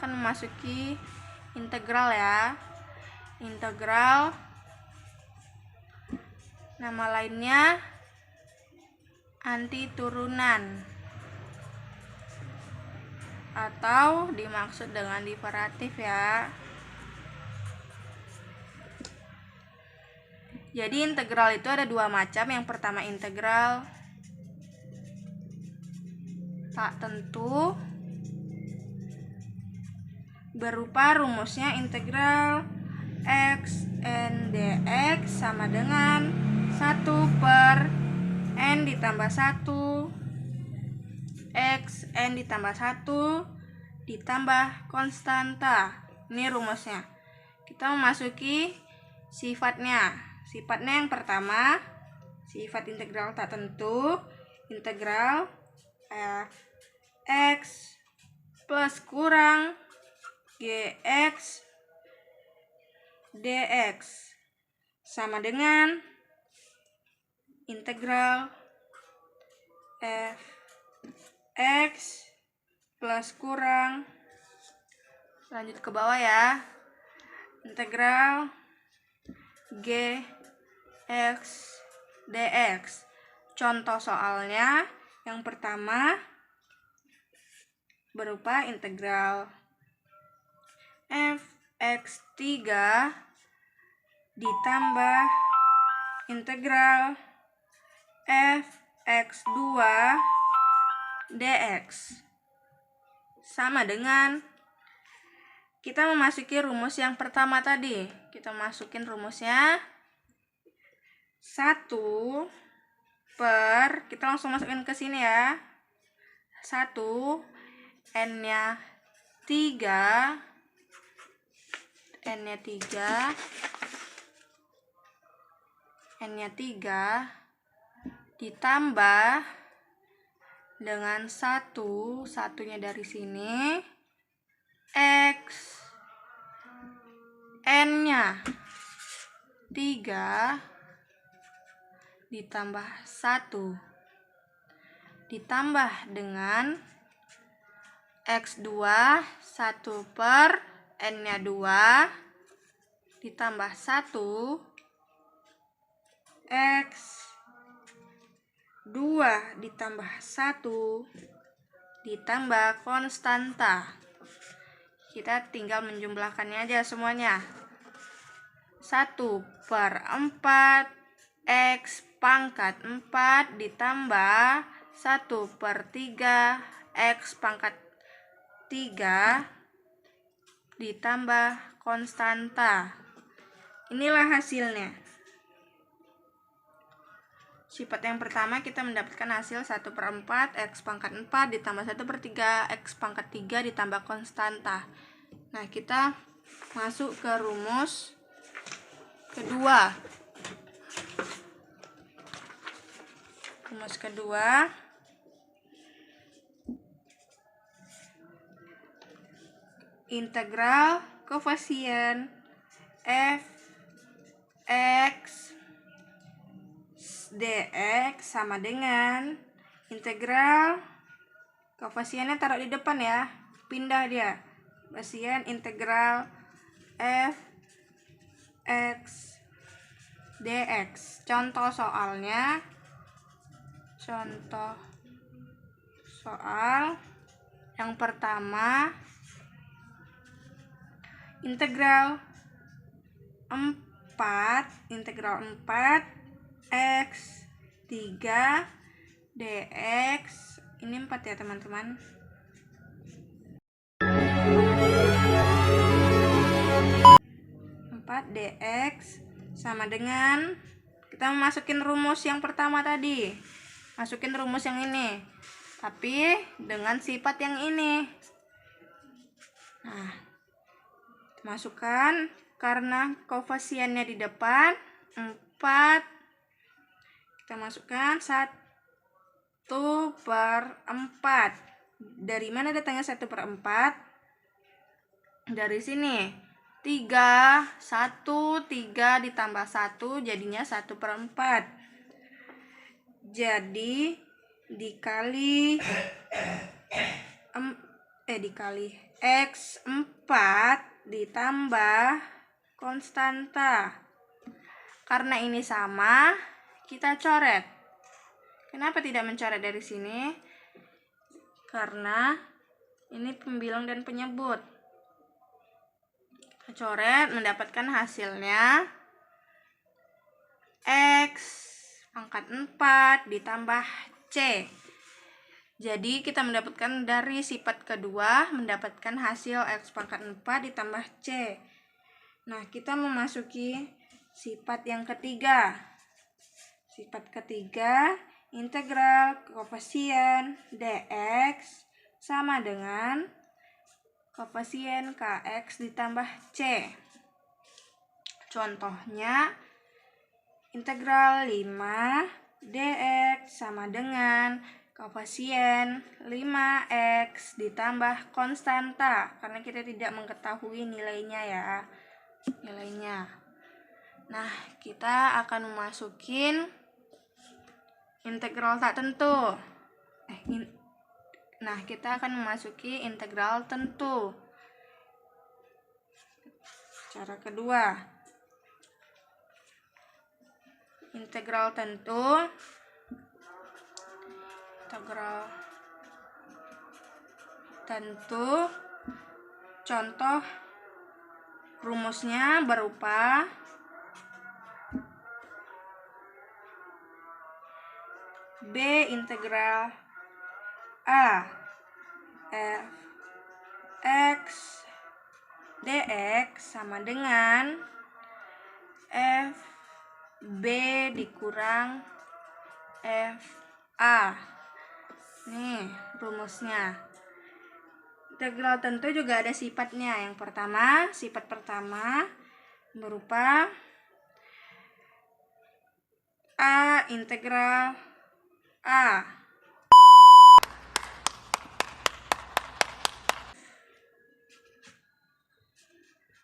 akan memasuki integral ya. Integral, nama lainnya antiturunan atau dimaksud dengan derivatif ya. Jadi integral itu ada dua macam. Yang pertama integral tak tentu, berupa rumusnya integral x n dx sama dengan 1 per n ditambah 1 x n ditambah 1 ditambah konstanta. Ini rumusnya. Kita memasuki sifatnya. Sifatnya yang pertama, sifat integral tak tentu, integral x plus kurang gx dx sama dengan integral f(x) plus kurang, lanjut ke bawah ya, integral gx dx. Contoh soalnya yang pertama berupa integral fx3 ditambah integral fx2 dx sama dengan, kita memasuki rumus yang pertama tadi. Kita masukin rumusnya 1 per, kita langsung masukin ke sini ya, 1 n-nya 3 ditambah dengan 1, satunya dari sini, x n-nya 3 ditambah 1 ditambah dengan x2 1 per n-nya 2 ditambah 1 x 2 ditambah 1 ditambah konstanta. Kita tinggal menjumlahkannya aja semuanya. 1 per 4 x pangkat 4 ditambah 1 per 3 x pangkat 3 ditambah konstanta. Inilah hasilnya. Sifat yang pertama kita mendapatkan hasil 1 per 4 x pangkat 4 ditambah 1 per 3 x pangkat 3 ditambah konstanta. Nah, kita masuk ke rumus kedua. Rumus kedua, integral koefisien f(x) dx sama dengan integral, koefisiennya taruh di depan ya, pindah dia, koefisien integral f(x) dx. Contoh soalnya, contoh soal yang pertama, integral 4 x 3 dx. Ini 4 ya teman-teman. Dx sama dengan, kita masukin rumus yang pertama tadi, masukin rumus yang ini tapi dengan sifat yang ini. Nah, masukkan, karena koefisiennya di depan 4, kita masukkan 1 per 4. Dari mana datangnya 1 per 4? Dari sini, 3 ditambah 1 jadinya 1 per 4. Jadi dikali X4 ditambah konstanta. Karena ini sama, kita coret. Kenapa tidak mencoret dari sini? Karena ini pembilang dan penyebut. Kita coret, mendapatkan hasilnya X pangkat 4 ditambah C. Jadi kita mendapatkan dari sifat kedua, mendapatkan hasil X pangkat 4 ditambah C. Nah, kita memasuki sifat yang ketiga. Sifat ketiga, integral koefisien dx sama dengan koefisien kx ditambah c. Contohnya, integral 5 dx sama dengan koefisien 5x ditambah konstanta, karena kita tidak mengetahui nilainya ya. Nah, kita akan memasukin integral tak tentu. Kita akan memasuki integral tentu. Cara kedua, integral tentu. Contoh rumusnya berupa B integral A f x dx sama dengan f b dikurang f a. Nih rumusnya. Integral tentu juga ada sifatnya. Yang pertama, sifat pertama berupa A integral A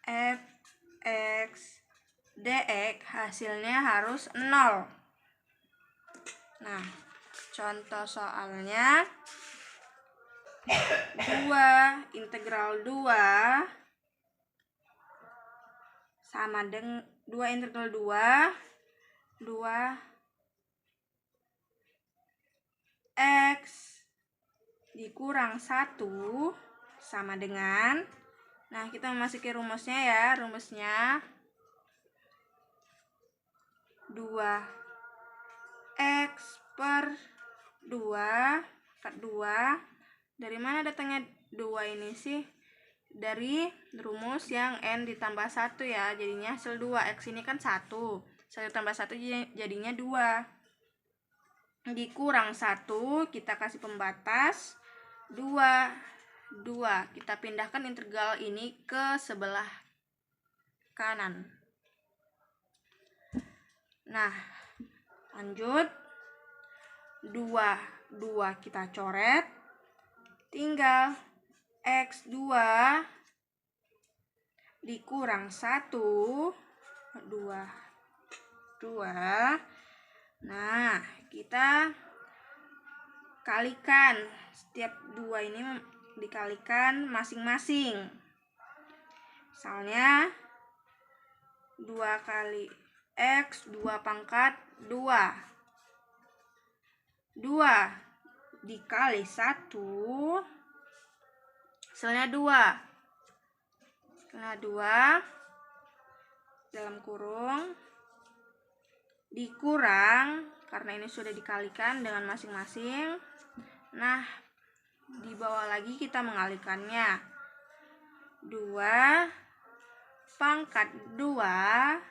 f x dx hasilnya harus 0. Nah, contoh soalnya 2 integral 2 sama dengan 2 integral 2 x dikurang 1 sama dengan, nah kita memasuki rumusnya ya. Rumusnya 2x per 2 per 2. Dari mana datangnya 2 ini sih? Dari rumus yang n ditambah 1 ya. Jadinya hasil 2. X ini kan 1. 1 tambah 1 jadinya 2. Dikurang 1, kita kasih pembatas 2. Kita pindahkan integral ini ke sebelah kanan. Nah, lanjut. 2 kita coret. Tinggal x2 dikurang 1 2. Nah, kita kalikan. Setiap 2 ini dikalikan masing-masing. Misalnya 2 kali x 2 pangkat 2 dikali 1 hasilnya 2 dalam kurung dikurang, karena ini sudah dikalikan dengan masing-masing. Nah, di bawah lagi kita mengalikannya. 2 pangkat 2x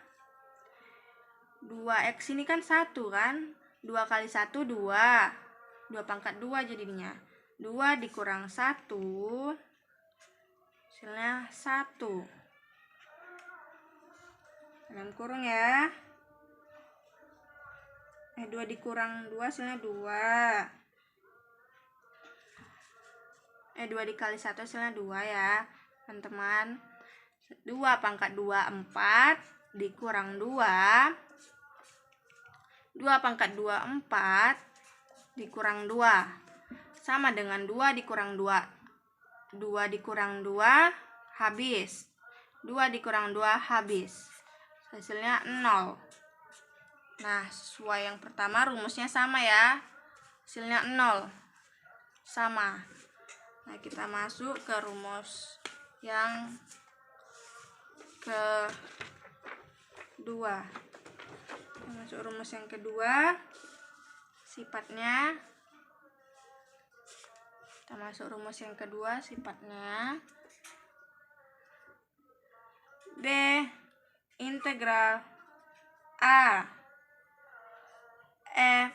ini kan 1 kan, 2 kali 1 2 pangkat 2 jadinya 2 dikurang 1 hasilnya 1 dalam kurung ya. 2 dikurang 2 hasilnya 2 dikali 1 hasilnya 2 ya teman-teman. 2 pangkat 2 4 dikurang 2 pangkat 2 4 dikurang 2 sama dengan 2 dikurang 2 2 dikurang 2 habis. 2 dikurang 2 habis. Hasilnya 0. Nah, sesuai yang pertama rumusnya sama ya. Hasilnya 0. Sama. Nah, kita masuk ke rumus yang kedua. Kita masuk rumus yang kedua. Sifatnya. Kita masuk rumus yang kedua, sifatnya D integral A f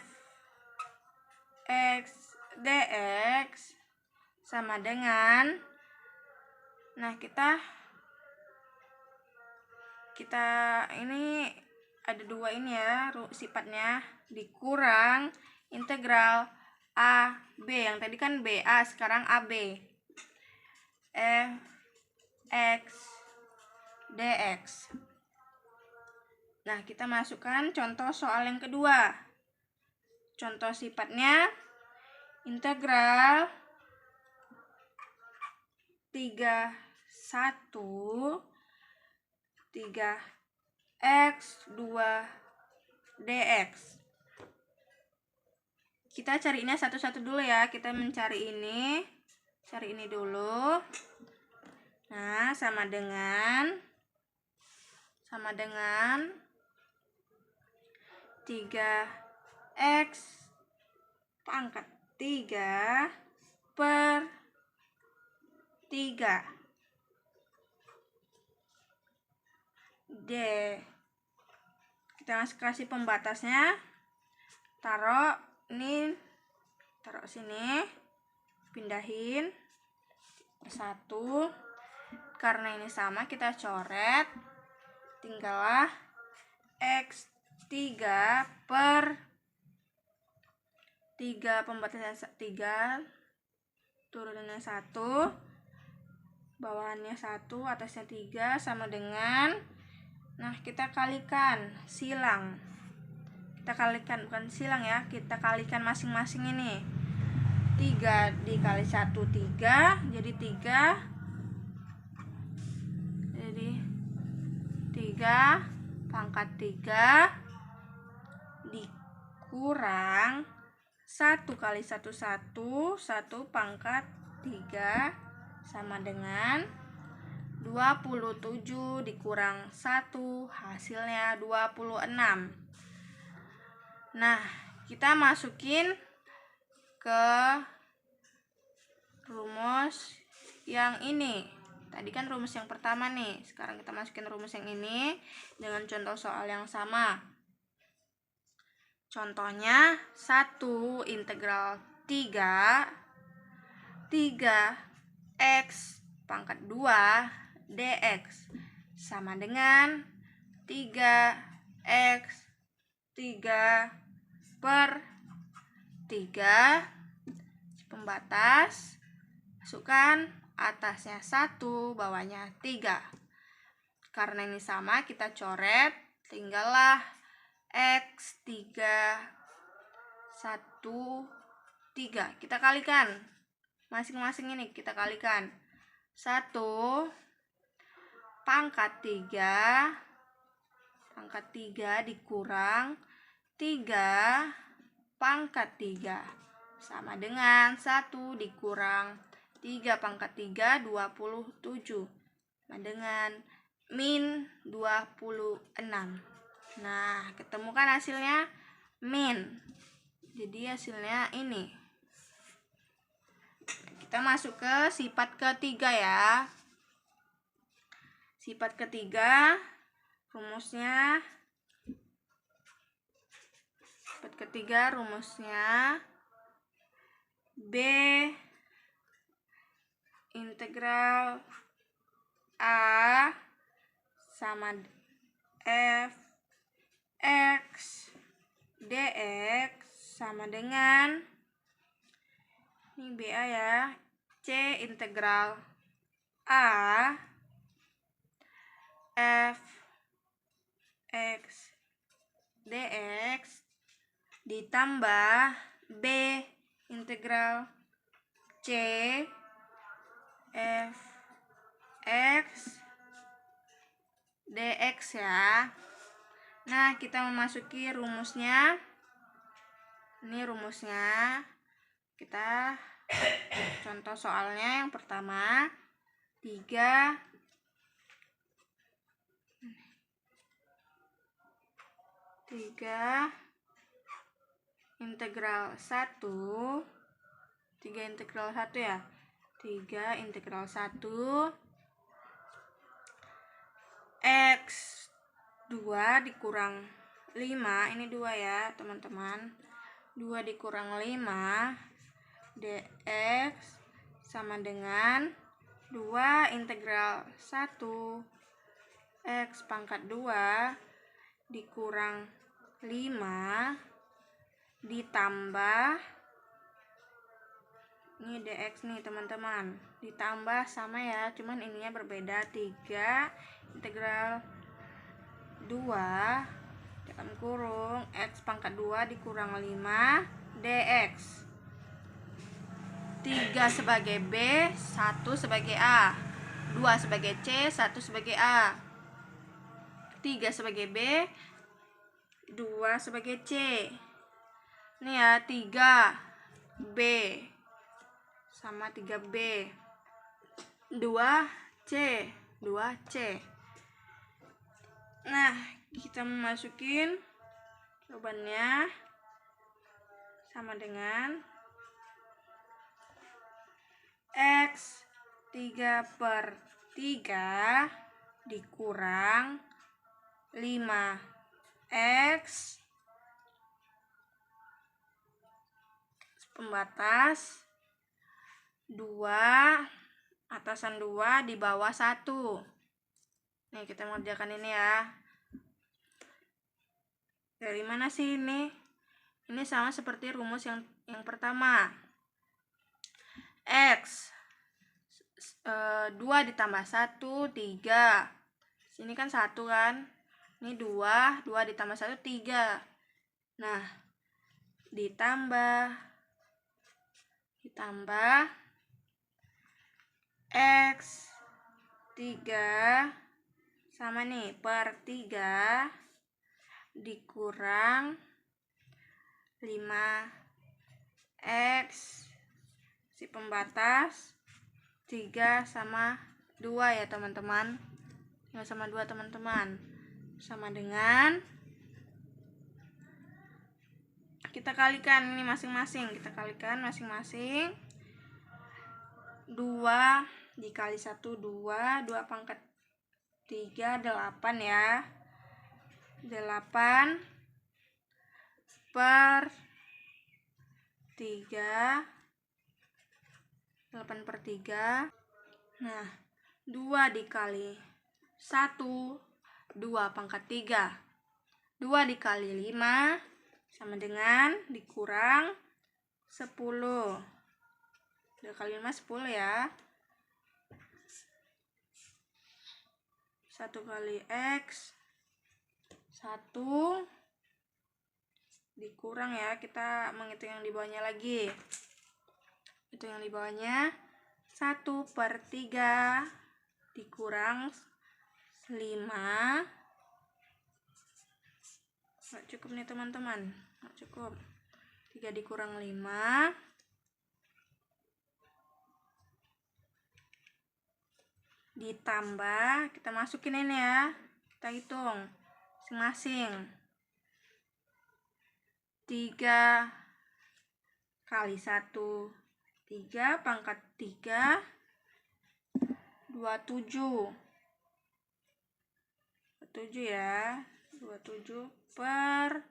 x dx sama dengan, nah kita ini ada dua ini ya sifatnya, dikurang integral a b, yang tadi kan ba, sekarang ab, f x dx. Nah, kita masukkan contoh soal yang kedua. Contoh sifatnya integral 3 x 2 dx. Kita carinya satu-satu dulu ya. Kita mencari ini. Cari ini dulu. Nah, sama dengan 3x pangkat 3 per 3 D. Kita kasih pembatasnya. Taruh sini. Pindahin per 1. Karena ini sama, kita coret. Tinggallah x 3 per 3, pembatasnya 3, turunannya 1, bawahannya 1, atasnya 3, sama dengan, nah kita kalikan, silang. Kita kalikan, bukan silang ya, kita kalikan masing-masing ini. 3 dikali 1, 3, jadi 3 pangkat 3 dikurang 1 kali 1, 1 pangkat 3 sama dengan 27 dikurang 1, hasilnya 26. Nah, kita masukin ke rumus yang ini. Tadi kan rumus yang pertama nih. Sekarang kita masukin rumus yang ini dengan contoh soal yang sama. Contohnya 1 integral 3 x pangkat 2 dx sama dengan 3x 3 per 3, pembatas, masukkan atasnya 1, bawahnya 3. Karena ini sama, kita coret, tinggallah x 3 1 3. Kita kalikan masing-masing ini, kita kalikan 1 pangkat 3 dikurang 3 pangkat 3 sama dengan 1 dikurang 3 pangkat 3, 27, sama dengan min 26. Nah, ketemukan hasilnya min. Jadi hasilnya ini. Kita masuk ke sifat ketiga ya. Sifat ketiga, rumusnya B integral A sama f x dx sama dengan, ini BA ya, C integral A f x dx ditambah B integral C f x dx ya. Nah, kita memasuki rumusnya. Ini rumusnya. Kita contoh soalnya yang pertama 3 integral 1 ya. 3 integral 1 x 2 dikurang 5, ini 2 ya teman-teman. 2 dikurang 5 dx sama dengan 2 integral 1 x pangkat 2 dikurang 5 ditambah, ini dx nih teman-teman, ditambah sama ya, cuman ininya berbeda, 3 integral 2 dalam kurung x pangkat 2 dikurang 5 dx. 3 sebagai B, 1 sebagai A, 2 sebagai C, 1 sebagai A, 3 sebagai B, 2 sebagai C. Ini ya, 3B sama 3B, 2C, 2C. Nah, kita memasukin jawabannya sama dengan x 3/3 dikurang 5x pembatas 2 atasan 2 di bawah 1. Nih, kita mengerjakan ini ya. Dari mana sih ini? Ini sama seperti rumus yang pertama. X 2 ditambah 1, 3. Sini kan 1 kan. Ini 2 ditambah 1, 3. Nah, ditambah x 3 sama nih per 3 dikurang 5x si pembatas 3 sama 2 ya teman-teman. 3 sama 2 teman-teman, sama dengan, kita kalikan ini masing-masing, 2 dikali 1, 2 pangkat 3, 8 ya. 8 per 3, 8 per 3. Nah, 2 dikali 1, 2 pangkat 3, 2 dikali 5 sama dengan dikurang 10. 2 kali 5, 10 ya. 1 kali x 1 dikurang ya, kita menghitung yang di bawahnya lagi. Itu yang di bawahnya 1/3 dikurang 5. Nggak cukup nih teman-teman, nggak cukup. 3 dikurang 5 ditambah, kita masukin ini ya, kita hitung masing-masing. 3 kali 1, 3 pangkat 3, 27 ya. 27 per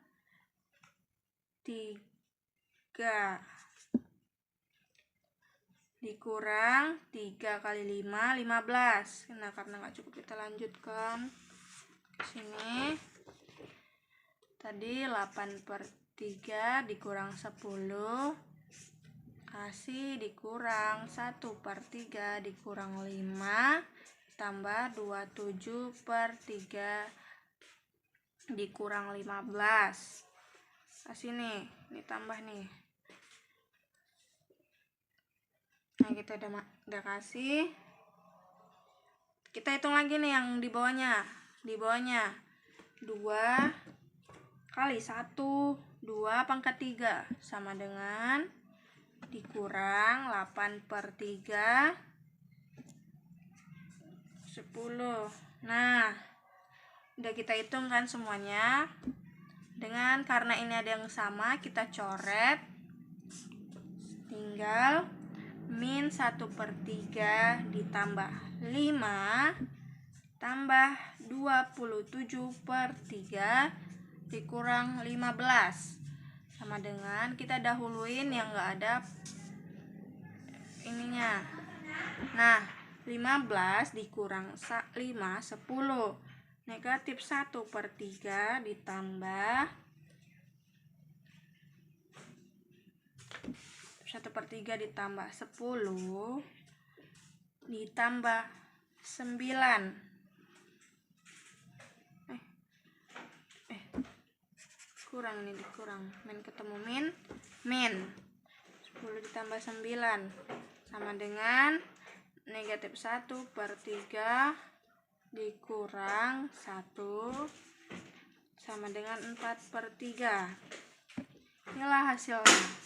3 dikurang 3 kali 5, 15. Nah, karena nggak cukup kita lanjutkan ke sini. Tadi 8/3 dikurang 10 kasih dikurang 1/3 dikurang 5 tambah 27/3 dikurang 15. Kasih nih, ini tambah nih. Nah, kita udah kasih. Kita hitung lagi nih yang di bawahnya. Di bawahnya 2 kali 1, 2 pangkat 3 sama dengan dikurang 8/3 10. Nah, udah kita hitung kan semuanya. Karena ini ada yang sama, kita coret. Tinggal min 1/3 ditambah 5 tambah 27/3 dikurang 15 sama dengan kita dahuluin yang enggak ada ininya. Nah, 15 dikurang 5 10. Negatif 1/3 ditambah 1/3 ditambah 10 ditambah 9. Kurang ini, dikurang. Min ketemu min. 10 ditambah 9 sama dengan negatif 1/3 dikurang 1 sama dengan 4/3. Inilah hasilnya.